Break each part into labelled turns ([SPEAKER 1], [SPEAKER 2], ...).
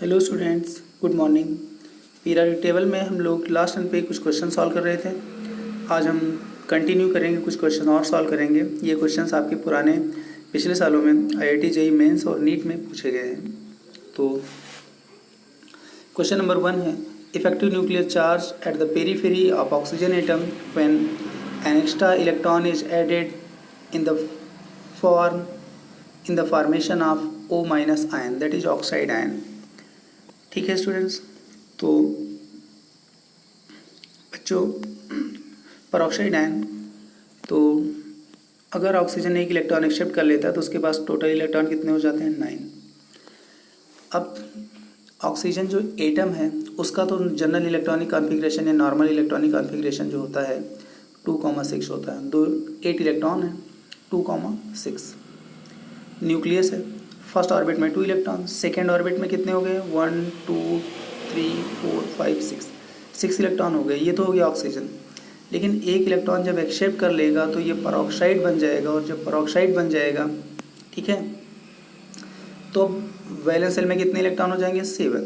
[SPEAKER 1] Hello students, good morning. Periodic table में हम लोग लास्ट टाइम पे कुछ क्वेश्चन सॉल्व कर रहे थे। आज हम कंटिन्यू करेंगे, कुछ क्वेश्चन और सॉल्व करेंगे। ये क्वेश्चंस आपके पुराने पिछले सालों में आईआईटी जेईई मेंस और नीट में पूछे गए हैं। तो क्वेश्चन नंबर 1 है, effective nuclear charge at the periphery of oxygen atom when an extra electron is added in the form in the formation of O- ion, that is oxide ion. ठीक है students, तो बच्चों peroxide ion, तो अगर oxygen एक electron accept कर लेता है तो उसके पास टोटल इलेक्ट्रॉन कितने हो जाते हैं? 9। अब ऑक्सीजन जो एटम है उसका तो जनरल इलेक्ट्रॉनिक कॉन्फ़िगरेशन या नॉर्मल इलेक्ट्रॉनिक कॉन्फ़िगरेशन जो होता है 2,6 होता है। 8 इलेक्ट्रॉन है, 2,6। न्यूक्लियस है, फर्स्ट ऑर्बिट में 2 इलेक्ट्रॉन, सेकेंड ऑर्बिट में कितने हो गए? 1 2 3 4 5 6 इलेक्ट्रॉन हो गए। ये तो हो गया ऑक्सीजन। लेकिन एक इलेक्ट्रॉन जब एक्सेप्ट कर लेगा तो ये परऑक्साइड बन जाएगा, और जब परऑक्साइड बन जाएगा, ठीक है, तो वैलेंस शेल में कितने इलेक्ट्रॉन हो जाएंगे? 7।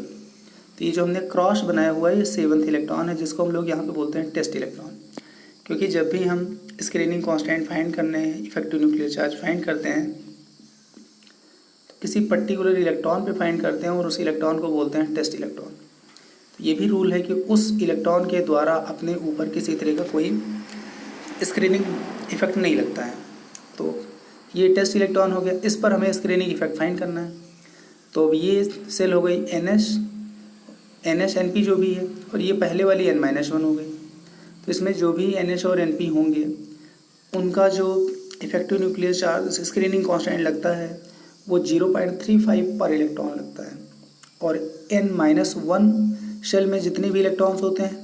[SPEAKER 1] तो ये जो हमने क्रॉस बनाया हुआ है ये 7th इलेक्ट्रॉन है, जिसको हम लोग यहाँ पे बोलते हैं टेस्ट इलेक्ट्रॉन। क्योंकि जब भी हम स्क्रीनिंग कांस्टेंट फाइंड करने इफेक्टिव न्यूक्लियर चार्ज फाइंड करते हैं, किसी पर्टिकुलर इलेक्ट्रॉन पे फाइंड करते हैं और उस इलेक्ट्रॉन को बोलते हैं टेस्ट इलेक्ट्रॉन। ये भी रूल है कि उस इलेक्ट्रॉन के द्वारा अपने ऊपर किसी तरह का कोई स्क्रीनिंग इफेक्ट नहीं लगता है। तो ये टेस्ट इलेक्ट्रॉन हो गया, इस पर हमें स्क्रीनिंग इफेक्ट फाइंड करना है। तो अब ये सेल हो गई NH NP जो भी है, और ये पहले वाली N-1 हो गई। तो इसमें जो भी NH और NP होंगे उनका जो effective nuclear charge screening constant लगता है वो 0.35 पर इलेक्ट्रॉन लगता है। और N-1 शेल में जितने भी इलेक्ट्रॉन्स होते हैं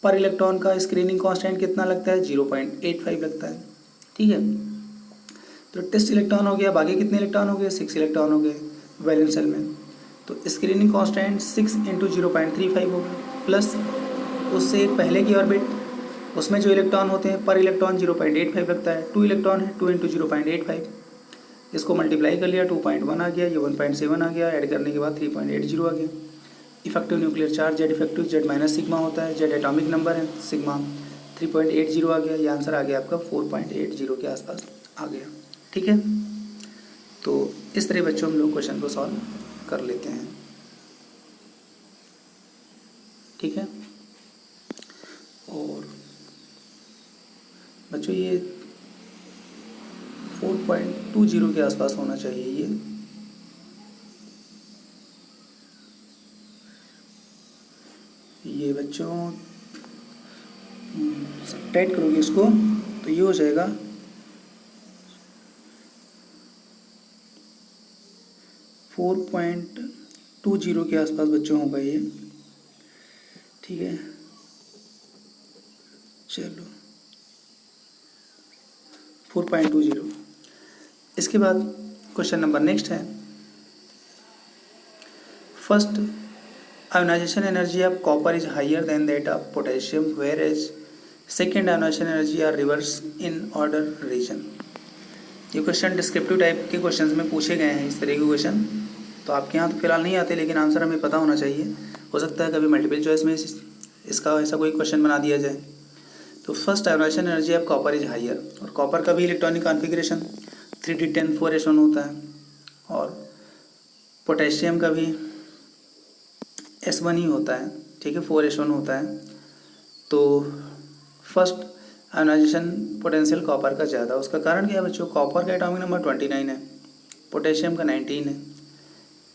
[SPEAKER 1] पर इलेक्ट्रॉन का स्क्रीनिंग कांस्टेंट कितना लगता है? 0.85 लगता है। ठीक है, तो टेस्ट इलेक्ट्रॉन हो गया। बाकी कितने इलेक्ट्रॉन हो गए? 6 इलेक्ट्रॉन हो गए वैलेंस शेल में। तो स्क्रीनिंग कांस्टेंट 6 × 0.35 होगा, प्लस उससे एक पहले की ऑर्बिट, उसमें जो इलेक्ट्रॉन होते हैं पर इलेक्ट्रॉन 0.85 लगता है। 2 इलेक्ट्रॉन है, 2 × 0.85, इसको मल्टीप्लाई कर लिया, 2.1 आ गया, ये 1.7 आ गया, ऐड करने के बाद 3.80 आ गया। Effective nuclear charge Z effective Z minus sigma होता है, जेड एटॉमिक नंबर है, सिग्मा 3.80 आ गया। ये आंसर आ गया आपका 4.80 के आसपास आ गया। ठीक है, तो इस तरह बच्चों हम लोग क्वेश्चन को सॉल्व कर लेते हैं। ठीक है, और बच्चों ये 4.20 के आसपास होना चाहिए। ये बच्चों सब्ट्रैक्ट करोगे इसको तो ये हो जाएगा 4.20 के आसपास बच्चों होगा ये। ठीक है, चलो 4.20। इसके बाद क्वेश्चन नंबर नेक्स्ट है, first ionization energy of copper is higher than that of potassium, whereas second ionization energy are reverse in order reason. ये क्वेश्चन डिस्क्रिप्टिव टाइप के क्वेश्चंस में पूछे गए हैं, इस तरह के क्वेश्चन। तो आपके यहाँ तो फिलहाल नहीं आते, लेकिन आंसर हमें पता होना चाहिए। हो सकता है कभी मल्टीपल चॉइस में इसका ऐसा कोई क्वेश्चन बना दिया जाए। तो first ionization energy of copper is higher, और कॉपर का भी इलेक्ट्रॉनिक कॉन्फ़िगरेशन 3d10 4s1 होता है, और पोटेशियम का भी S1 ही होता है। ठीक है, 4s1 होता है। तो फर्स्ट आयोनाइजेशन पोटेंशियल कॉपर का ज़्यादा, उसका कारण क्या है बच्चों? कॉपर का एटॉमिक नंबर 29 है, पोटेशियम का 19 है।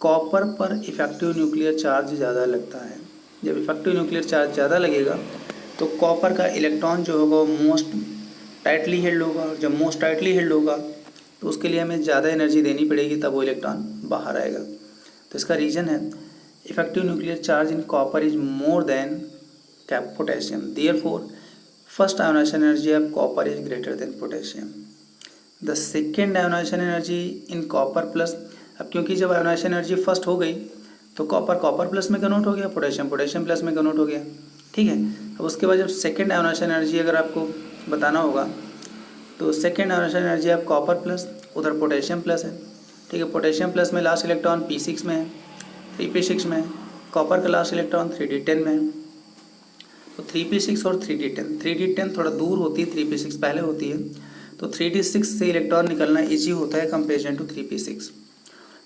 [SPEAKER 1] कॉपर पर इफेक्टिव न्यूक्लियर चार्ज ज़्यादा लगता है। जब इफेक्टिव न्यूक्लियर चार्ज ज़्यादा लगेगा तो कॉपर का इलेक्ट्रॉन जो होगा वो मोस्ट टाइटली हेल्ड होगा, और जब मोस्ट टाइटली हेल्ड होगा तो उसके लिए हमें ज़्यादा एनर्जी देनी पड़ेगी, तब वो इलेक्ट्रॉन बाहर आएगा। तो इसका रीज़न है effective nuclear charge in copper is more than potassium, therefore first ionization energy of copper is greater than potassium. The second ionization energy in copper plus, अब क्योंकि जब आयोनाइजेशन एनर्जी फर्स्ट हो गई तो कॉपर प्लस में convert हो गया, potassium plus में कन्वर्ट हो गया। ठीक है, अब उसके बाद जब सेकेंड आयोनाइजेशन एनर्जी अगर आपको बताना होगा तो second ionization energy of copper plus, उधर पोटेशियम प्लस है। ठीक है, पोटेशियम प्लस में लास्ट इलेक्ट्रॉन P6 में है, 3p6 में, कॉपर का लास्ट इलेक्ट्रॉन 3d10 में। तो 3p6 और 3d10, 3d10 थोड़ा दूर होती है, 3p6 पहले होती है, तो 3d6 से इलेक्ट्रॉन निकलना इजी होता है कंपेरिजन टू 3p6।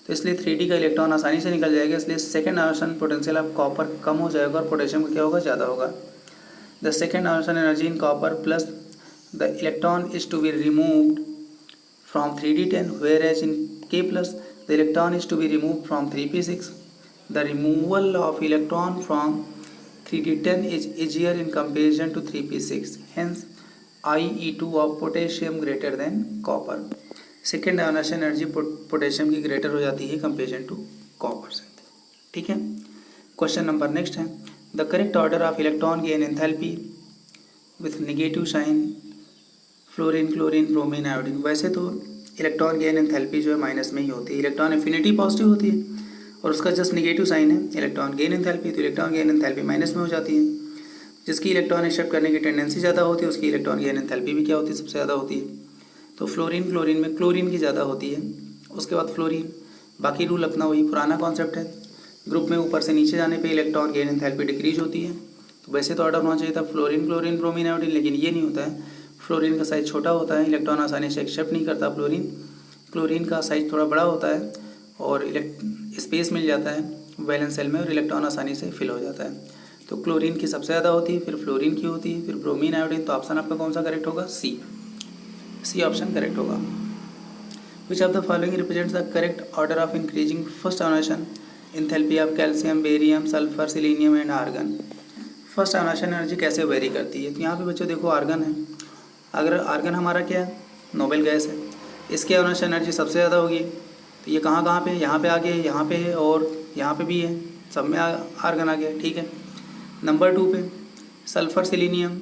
[SPEAKER 1] तो इसलिए 3d का इलेक्ट्रॉन आसानी से निकल जाएगा, इसलिए second ionisation potential of copper कम हो जाएगा और पोटेशियम का क्या होगा, ज़्यादा होगा। The second ionisation energy in copper plus the electron is to be removed from 3d10, whereas in K plus the electron is to be removed from 3p6. The removal of electron from 3d10 is easier in comparison to 3p6. Hence, IE2 of potassium greater than copper. Second ionization energy potassium की greater हो जाती है comparison to copper से। ठीक है, question number next है, the correct order of electron gain enthalpy with negative sign fluorine, chlorine, bromine, iodine. वैसे तो इलेक्ट्रॉन गेन एंथैल्पी जो है माइनस में ही होती है, इलेक्ट्रॉन एफिनिटी पॉजिटिव होती है और उसका जस्ट नेगेटिव साइन है इलेक्ट्रॉन गेन एंथैल्पी, तो इलेक्ट्रॉन गेन एंथैल्पी माइनस में हो जाती है। जिसकी इलेक्ट्रॉन एक्सेप्ट करने की टेंडेंसी ज़्यादा होती है उसकी इलेक्ट्रॉन गेन एंथैल्पी भी क्या होती है, सबसे ज़्यादा होती है। तो फ्लोरीन, क्लोरीन में क्लोरीन की ज़्यादा होती है, उसके बाद फ्लोरीन। बाकी रूल अपना वही पुराना कॉन्सेप्ट है, ग्रुप में ऊपर से नीचे जाने पर इलेक्ट्रॉन गेन एंथैल्पी डिक्रीज होती है। तो वैसे तो ऑर्डर होना चाहिए था फ्लोरीन, क्लोरीन, ब्रोमीन, आयोडीन, लेकिन ये नहीं होता है। फ्लोरीन का साइज़ छोटा होता है, इलेक्ट्रॉन आसानी से एक्सेप्ट नहीं करता फ्लोरीन। क्लोरीन का साइज़ थोड़ा बड़ा होता है और स्पेस मिल जाता है वैलेंस सेल में और इलेक्ट्रॉन आसानी से फिल हो जाता है। तो क्लोरीन की सबसे ज़्यादा होती है, फिर फ्लोरीन की होती है, फिर ब्रोमीन, आयोडीन। तो ऑप्शन आपका कौन सा करेक्ट होगा, सी ऑप्शन करेक्ट होगा। Which of the following represents the correct order of increasing first ionization enthalpy of calcium, barium, sulphur, selenium and argon. First ionization energy कैसे वेरी करती है, तो यहाँ पे बच्चों देखो आर्गन है, अगर आर्गन हमारा क्या है, नोबेल गैस है, इसकी आयोनेशन एनर्जी सबसे ज़्यादा होगी। तो ये कहाँ कहाँ पे है, यहाँ पे आगे है, यहाँ पे है और यहाँ पे भी है, सब में आर्गन आ गया। ठीक है, नंबर 2 पे सल्फ़र, सिलीनियम,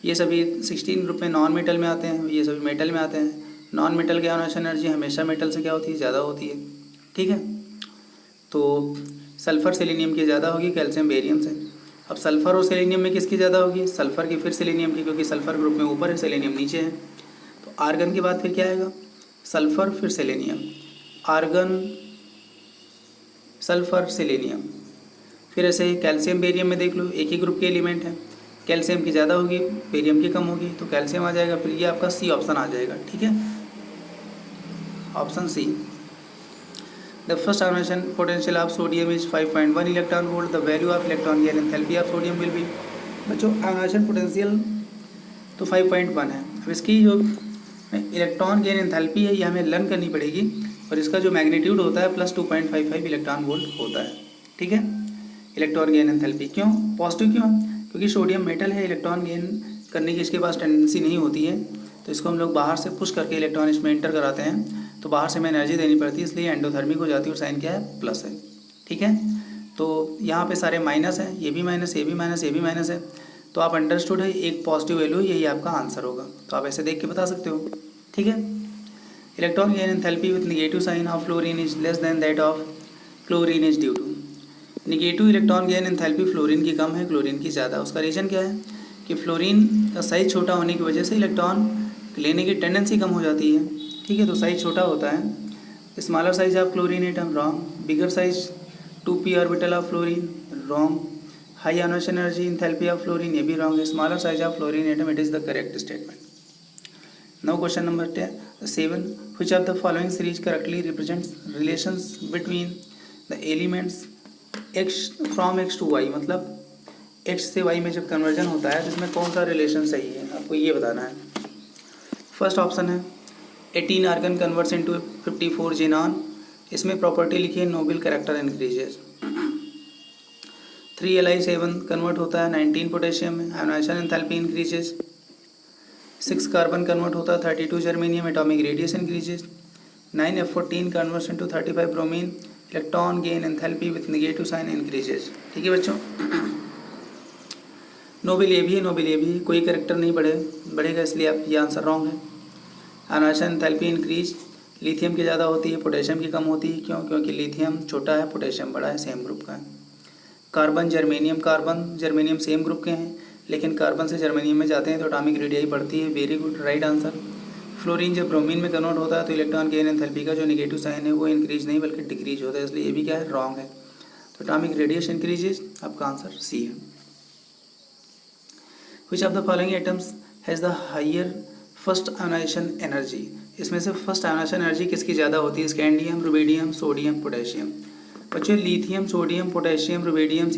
[SPEAKER 1] ये सभी 16 ग्रुप में नॉन मेटल में आते हैं, ये सभी मेटल में आते हैं। नॉन मेटल की आयोनेशन एनर्जी हमेशा मेटल से क्या होती है, ज़्यादा होती है। ठीक है, तो सल्फ़र सिलीनियम की ज़्यादा होगी कैल्शियम, बेरियम से। अब सल्फ़र और सेलेनियम में किसकी ज़्यादा होगी, सल्फ़र की फिर सेलेनियम की, क्योंकि सल्फ़र ग्रुप में ऊपर है, सेलेनियम नीचे है। तो आर्गन के बाद फिर क्या आएगा, सल्फ़र फिर सेलेनियम, आर्गन सल्फ़र सेलेनियम। फिर ऐसे कैल्शियम, बेरियम में देख लो, एक ही ग्रुप के एलिमेंट है, कैल्शियम की ज़्यादा होगी, बेरियम की कम होगी, तो कैल्शियम आ जाएगा। फिर ये आपका सी ऑप्शन आ जाएगा। ठीक है, option C. The first ionization potential of sodium is 5.1 electron volt. The value of electron gain enthalpy of sodium will be, बच्चों आयोनाइजेशन पोटेंशियल तो 5.1 है। अब इसकी जो इलेक्ट्रॉन गेन एंथैल्पी है ये हमें लर्न करनी पड़ेगी और इसका जो मैग्नीट्यूड होता है प्लस 2.55 इलेक्ट्रॉन वोल्ट होता है। ठीक है, इलेक्ट्रॉन गेन एंथैल्पी क्यों पॉजिटिव क्यों, क्योंकि सोडियम मेटल है, इलेक्ट्रॉन गेन करने की इसके पास टेंडेंसी नहीं होती है, तो इसको हम लोग बाहर से पुश करके इलेक्ट्रॉन इसमें एंटर कराते हैं, तो बाहर से हमें एनर्जी देनी पड़ती है, इसलिए एंडोथर्मिक हो जाती है और साइन क्या है, प्लस है। ठीक है, तो यहाँ पे सारे माइनस हैं, ये भी माइनस, ये भी माइनस, ये भी माइनस है, तो आप अंडरस्टूड है एक पॉजिटिव वैल्यू, यही आपका आंसर होगा। तो आप ऐसे देख के बता सकते हो। ठीक है, electron gain enthalpy with negative sign of fluorine is less than that of chlorine is due to. Negative electron gain enthalpy fluorine की कम है, क्लोरीन की ज़्यादा। उसका रीज़न क्या है कि फ्लोरीन का साइज़ छोटा होने की वजह से इलेक्ट्रॉन लेने की टेंडेंसी कम हो जाती है। ठीक है, तो साइज़ छोटा होता है। Smaller size of chlorine atom wrong, bigger size 2p orbital of fluorine wrong, high ionization energy enthalpy of fluorine ये भी रॉन्ग है, smaller size of fluorine atom it is the correct statement. Now question number 7, which of the following series correctly represents relations between the elements x from x to y, मतलब x से y में जब conversion होता है तो इसमें कौन सा रिलेशन सही है, आपको ये बताना है। फर्स्ट ऑप्शन है 18 आर्गन कन्वर्ट्स इनटू 54 जेनॉन, इसमें प्रॉपर्टी लिखी है Nobel character increases. 3Li7 convert होता है 19 पोटेशियम में, ionization enthalpy increases. 6 carbon convert होता है 32 germanium, atomic radius increases. 9F14 converts into 35 bromine, electron gain enthalpy with negative sign increases. ठीक है बच्चों, नोबल ये भी है, नोबल ये भी है, कोई कैरेक्टर नहीं बढ़ेगा, इसलिए आप ये आंसर रॉन्ग है। आयोनाइजेशन एंथैल्पी इंक्रीज लिथियम की ज़्यादा होती है, पोटेशियम की कम होती है। क्यों, क्योंकि लिथियम छोटा है, पोटेशियम बड़ा है, सेम ग्रुप का है। कार्बन जर्मेनियम सेम ग्रुप के हैं, लेकिन कार्बन से जर्मेनियम में जाते हैं तो एटॉमिक रेडियस बढ़ती है। Very good, right answer. Fluorine जब ब्रोमीन में कन्वर्ट होता है तो इलेक्ट्रॉन गेन एंथैल्पी का जो नेगेटिव साइन है वो इंक्रीज नहीं बल्कि डिक्रीज होता है, इसलिए ये भी क्या है, रॉन्ग है। तो एटॉमिक रेडियस इंक्रीजेज, आपका आंसर सी है। Which of the following atoms has the higher first ionization energy, इसमें से फर्स्ट आयोनाइजेशन एनर्जी किसकी ज़्यादा होती है? Scandium, rubidium, sodium, potassium. बच्चों लिथियम, सोडियम, पोटेशियम, रुबिडियम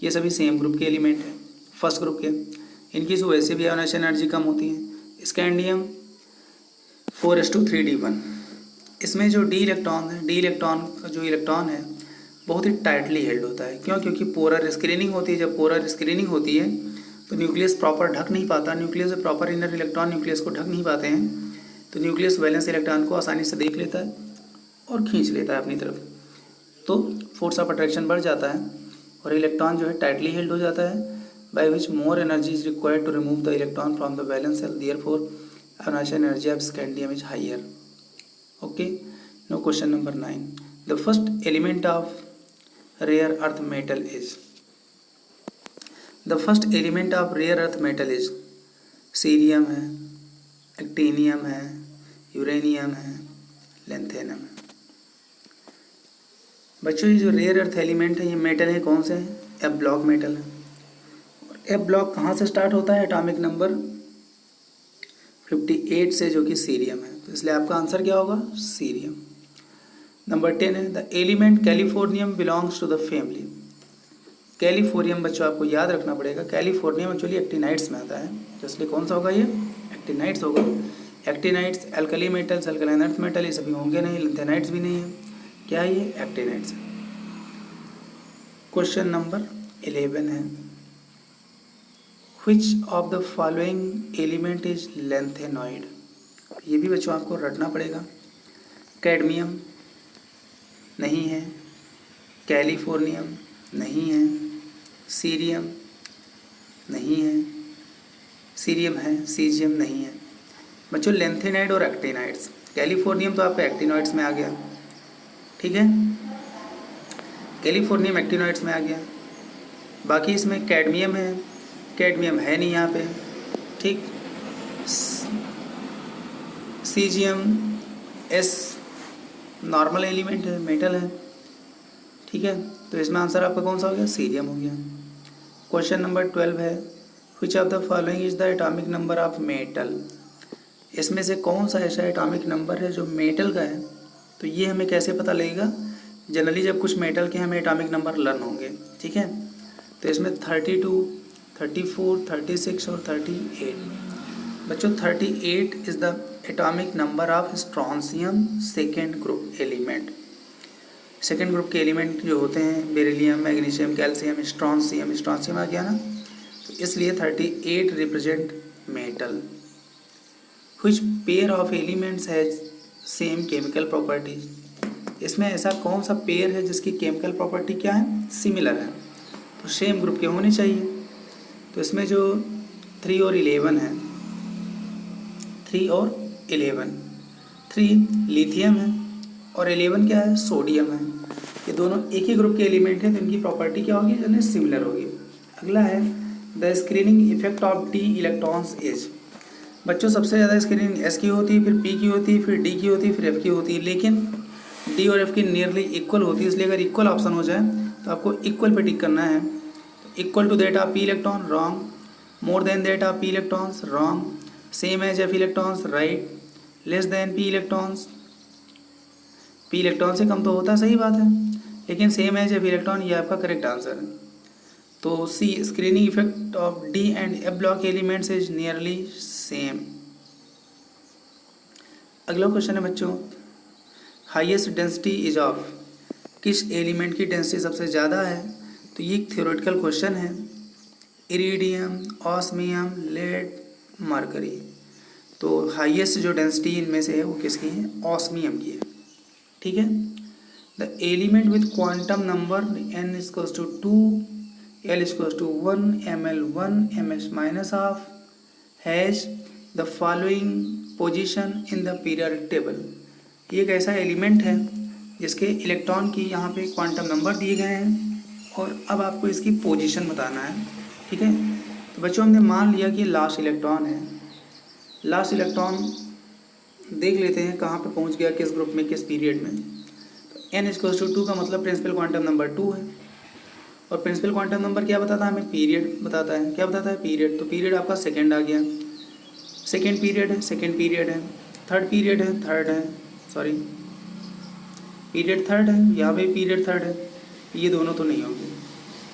[SPEAKER 1] ये सभी सेम ग्रुप के एलिमेंट हैं, फर्स्ट ग्रुप के। इनकी वैसे भी आयोनाइजेशन एनर्जी कम होती है। स्कैंडियम 4:3D1, इसमें जो डी इलेक्ट्रॉन है, डी इलेक्ट्रॉन का जो इलेक्ट्रॉन है बहुत ही टाइटली हेल्ड होता है। क्यों? क्योंकि पोलर स्क्रीनिंग होती है। जब पोलर स्क्रीनिंग होती है तो न्यूक्लियस प्रॉपर ढक नहीं पाता, nucleus proper inner electron nucleus को ढक नहीं पाते हैं, तो न्यूक्लियस वैलेंस इलेक्ट्रॉन को आसानी से देख लेता है और खींच लेता है अपनी तरफ, तो फोर्स ऑफ अट्रैक्शन बढ़ जाता है और इलेक्ट्रॉन जो है टाइटली हेल्ड हो जाता है, by which more energy is required to remove the electron from the valence shell, therefore ionization energy of scandium is higher. Okay, no question number 9, the first element of rare earth metal is, the first element of rare earth metal is cerium है, actinium है, uranium है, lanthanum है। बच्चों ये जो rare earth element है ये metal है, कौन से हैं? एफ ब्लॉक मेटल है। और एफ ब्लॉक कहाँ से स्टार्ट होता है? एटॉमिक नंबर 58 से, जो कि सीरियम है, तो इसलिए आपका आंसर क्या होगा? सीरियम। नंबर 10 है the element californium belongs to the family. Californium बच्चों आपको याद रखना पड़ेगा, कैलिफोर्नियम एक्चुअली एक्टिनाइट्स में आता है, तो इसलिए कौन सा होगा? ये एक्टिनाइट्स होगा। Actinides alkali metals, alkaline earth metal ये सभी होंगे नहीं, लिथेनाइट्स भी नहीं है, क्या है ये? एक्टिनाइट्स। क्वेश्चन नंबर 11 है which of the following element is lanthanoid, ये भी बच्चों आपको रटना पड़ेगा। कैडमियम नहीं है, कैलिफोर्नियम नहीं है, सीरियम नहीं है, सीरियम है, सीजियम नहीं है। बच्चों लेंथेनाइड और एक्टिनाइड्स, कैलिफोर्नियम तो आपका एक्टिनॉइड्स में आ गया, ठीक है, कैलिफोर्नियम एक्टिनॉइड्स में आ गया। बाकी इसमें कैडमियम है, कैडमियम है नहीं यहाँ पे, ठीक। सीजियम एस नॉर्मल एलिमेंट है, मेटल है, ठीक है, तो इसमें आंसर आपका कौन सा हो गया? सीरियम हो गया। क्वेश्चन नंबर 12 है which of the following is the atomic number of metal, इसमें से कौन सा ऐसा एटॉमिक नंबर है जो मेटल का है? तो ये हमें कैसे पता लगेगा? जनरली जब कुछ मेटल के हमें एटॉमिक नंबर लर्न होंगे, ठीक है, तो इसमें 32, 34, 36 और 38। बच्चों 38 is the atomic number of strontium second group element. Second group के एलिमेंट जो होते हैं beryllium, magnesium, calcium, strontium, strontium आ गया ना, तो इसलिए 38 represent metal. Which pair of elements has same chemical properties, इसमें ऐसा कौन सा पेयर है जिसकी केमिकल प्रॉपर्टी क्या है? सिमिलर है, तो सेम ग्रुप के होने चाहिए। तो इसमें जो 3 और 11 है, 3 और 11, 3 लिथियम है और 11 क्या है? सोडियम है। ये दोनों एक ही ग्रुप के एलिमेंट हैं, तो इनकी प्रॉपर्टी क्या होगी? यानी सिमिलर होगी। अगला है the screening effect of D electrons is. बच्चों सबसे ज़्यादा स्क्रीनिंग एस की होती है, फिर पी की होती है, फिर डी की होती है, फिर एफ की होती है, लेकिन डी और एफ की नियरली इक्वल होती है, इसलिए अगर इक्वल ऑप्शन हो जाए तो आपको इक्वल पे टिक करना है। Equal to that of p electron wrong, more than that of p electrons wrong, same as f electrons right, less than p electrons, p electron से कम तो होता है, सही बात है, लेकिन सेम एज एफ इलेक्ट्रॉन ये आपका करेक्ट आंसर है। तो C screening effect of D and F block elements is nearly same. अगला क्वेश्चन है बच्चों हाईएस्ट डेंसिटी इज ऑफ, किस एलिमेंट की डेंसिटी सबसे ज़्यादा है? तो ये एक थ्योरेटिकल क्वेश्चन है। Iridium, osmium, lead, mercury. तो हाईएस्ट जो डेंसिटी इनमें से है वो किसकी है? ऑस्मियम की है, ठीक है। The element with quantum number n equals to 2, L equals to 1, Ml1, Ms minus half has the following position in the periodic table. ये एक ऐसा एलिमेंट है जिसके इलेक्ट्रॉन की यहाँ पे क्वांटम नंबर दिए गए हैं और अब आपको इसकी पोजीशन बताना है, ठीक है। तो बच्चों हमने मान लिया कि लास्ट इलेक्ट्रॉन है, लास्ट इलेक्ट्रॉन देख लेते हैं कहाँ पे पहुँच गया, किस ग्रुप में, किस पीरियड में। तो n इक्वल्स टू 2 का मतलब प्रिंसिपल क्वांटम नंबर 2 है, और प्रिंसिपल क्वांटम नंबर क्या बताता है हमें? पीरियड बताता है। क्या बताता है? पीरियड। तो पीरियड आपका सेकेंड आ गया, सेकेंड पीरियड है, सेकेंड पीरियड है, थर्ड पीरियड है, थर्ड है, सॉरी पीरियड थर्ड है, यहाँ पे पीरियड थर्ड है, ये दोनों तो नहीं होंगे,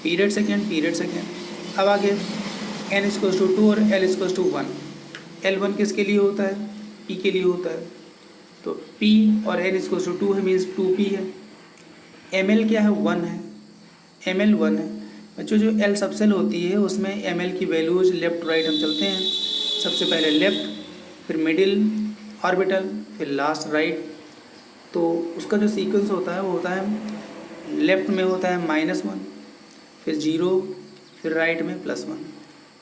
[SPEAKER 1] पीरियड सेकेंड, पीरियड सेकेंड। अब आगे n=2 और l=1। L1 किसके लिए होता है? P के लिए होता है। तो P और n=2 है, मीन्स 2P है। ml क्या है? 1 है, ml 1 है। बच्चों जो L सबसेल होती है उसमें ml की वैल्यूज लेफ्ट राइट हम चलते हैं। सबसे पहले लेफ्ट, फिर मिडिल ऑर्बिटल, फिर लास्ट राइट। तो उसका जो सीक्वेंस होता है वो होता है लेफ्ट में होता है -1, फिर 0, फिर राइट में +1।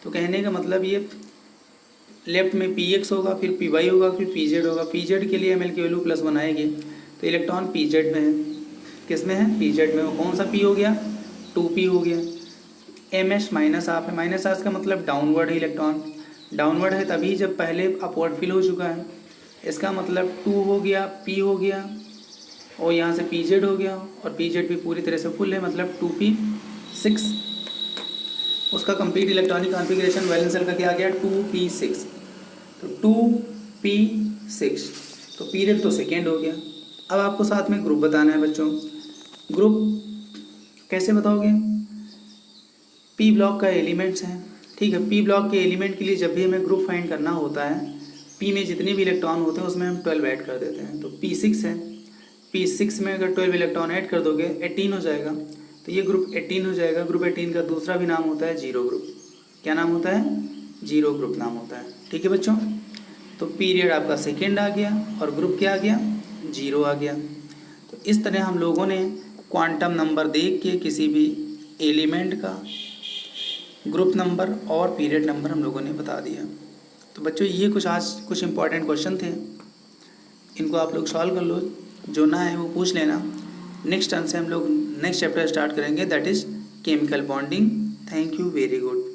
[SPEAKER 1] तो कहने का मतलब ये लेफ्ट में px होगा, फिर py होगा, फिर pz होगा। pz के लिए ml की वैल्यू +1 आएगी, तो इलेक्ट्रॉन pz में है। किस में है? pz में। वो कौन सा p हो गया? 2p हो गया। ms माइनस हाफ है, माइनस हाफ का मतलब डाउनवर्ड है, इलेक्ट्रॉन डाउनवर्ड है तभी जब पहले अपवर्ड फिल हो चुका है। इसका मतलब 2 हो गया, p हो गया, और यहाँ से pz हो गया, और pz भी पूरी तरह से फुल है, मतलब 2p6। उसका complete electronic configuration valence shell का क्या आ गया? 2p6। तो 2p6, तो पीरियड तो सेकेंड हो गया। अब आपको साथ में ग्रुप बताना है बच्चों। ग्रुप कैसे बताओगे? p ब्लॉक का एलिमेंट्स हैं, ठीक है। p ब्लॉक के एलिमेंट के लिए जब भी हमें ग्रुप फाइंड करना होता है, p में जितने भी इलेक्ट्रॉन होते हैं उसमें हम 12 ऐड कर देते हैं। तो p6 है, p6 में अगर 12 इलेक्ट्रॉन ऐड कर दोगे 18 हो जाएगा, तो ये ग्रुप 18 हो जाएगा। ग्रुप 18 का दूसरा भी नाम होता है जीरो ग्रुप। क्या नाम होता है? जीरो ग्रुप नाम होता है, ठीक है बच्चों। तो पीरियड आपका सेकेंड आ गया और ग्रुप क्या आ गया? जीरो आ गया। तो इस तरह हम लोगों ने क्वांटम नंबर देख के किसी भी एलिमेंट का ग्रुप नंबर और पीरियड नंबर हम लोगों ने बता दिया। तो बच्चों ये कुछ इंपॉर्टेंट क्वेश्चन थे, इनको आप लोग सॉल्व कर लो, जो ना है वो पूछ लेना। नेक्स्ट टर्न से हम लोग नेक्स्ट चैप्टर स्टार्ट करेंगे, that is chemical bonding. Thank you, very good.